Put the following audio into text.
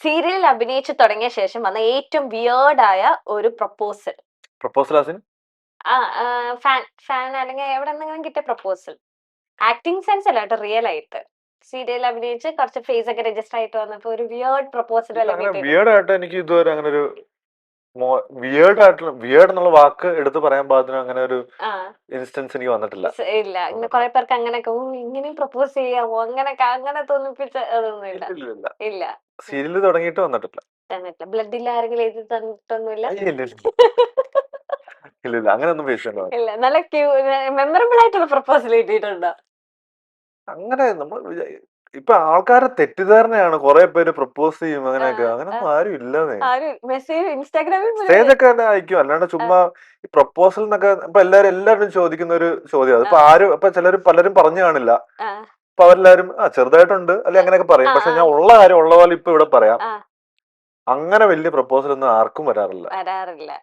സീരിയലിൽ അഭിനയിച്ചു തുടങ്ങിയ ശേഷം വന്ന ഏറ്റവും വിയേർഡായ ഒരു പ്രപ്പോസൽ. പ്രപ്പോസൽ ആസിൻ ഫാൻ അല്ലെങ്കിൽ എവിടെ നിന്നെങ്കിലും കിട്ടിയ പ്രപ്പോസൽ. ആക്ടിങ് സെൻസ് അല്ല കേട്ടോ, റിയൽ ആയിട്ട് സീരിയൽ അഭിനയിച്ച് കുറച്ച് ഫേസ് ഒക്കെ രജിസ്റ്റർ ആയിട്ട് വന്നപ്പോ ഒരു വിയേർഡ് പ്രപ്പോസൽ വല്ല അങ്ങനെ കിട്ടിയിട്ടുണ്ട്? വിയേർഡ് ആയിട്ട് എനിക്ക് ഇതുവരെ അങ്ങനെ ഒരു വിയേർഡ് എന്നുള്ള വാക്ക് എടുത്ത് പറയാൻ പാകത്തിന് അങ്ങനെ ഒരു ആ ഇൻസ്റ്റൻസ് എനിക്ക് വന്നിട്ടില്ല. ഇല്ല. ഇങ്ങനെ കുറെ പേർക്ക് അങ്ങനെയൊക്കെ ഇങ്ങനെയും പ്രപ്പോസ് ചെയ്യാമോ അങ്ങനെയൊക്കെ അങ്ങനെ തോന്നിപ്പിച്ച അതൊന്നും ഇല്ല. ഇല്ല ഇല്ല സീരിയൽ തുടങ്ങിയിട്ട് വന്നിട്ടില്ല. തന്നിട്ടില്ല. ബ്ലഡിൽ ആരെങ്കിലും എഴുതി തന്നിട്ടൊന്നുമില്ല. ഇല്ല അങ്ങനെയൊന്നും ഫേസ് ചെയ്യണ്ട. ഇല്ല. നല്ല മെമ്മറബിൾ ആയിട്ടുള്ള പ്രപ്പോസൽ കിട്ടിയിട്ടുണ്ടോ? അങ്ങനെ നമ്മൾ ഇപ്പൊ ആൾക്കാരെ തെറ്റിദ്ധാരണയാണ്, കുറെ പേര് പ്രപ്പോസ് ചെയ്യും അങ്ങനെയൊക്കെ. അങ്ങനൊന്നും ആരും ഇല്ലെന്നേ. മെസ്സേജ് ഇൻസ്റ്റാഗ്രാമിൽ മെസ്സേജൊക്കെ തന്നെ അയക്കും, അല്ലാണ്ട് ചുമ്മാ ഈ പ്രപ്പോസൽ എന്നൊക്കെ ഇപ്പൊ എല്ലാരും ചോദിക്കുന്ന ഒരു ചോദ്യം. അതിപ്പോ ഇപ്പൊ പലരും പറഞ്ഞു കാണില്ല. അപ്പൊ അവരെല്ലാരും ചെറുതായിട്ടുണ്ട് അല്ലെ അങ്ങനെയൊക്കെ പറയും. പക്ഷെ ഞാൻ ഉള്ള കാര്യം ഉള്ള പോലെ ഇപ്പൊ ഇവിടെ പറയാം. അങ്ങനെ വലിയ പ്രപ്പോസൽ ഒന്നും ആർക്കും വരാറില്ല.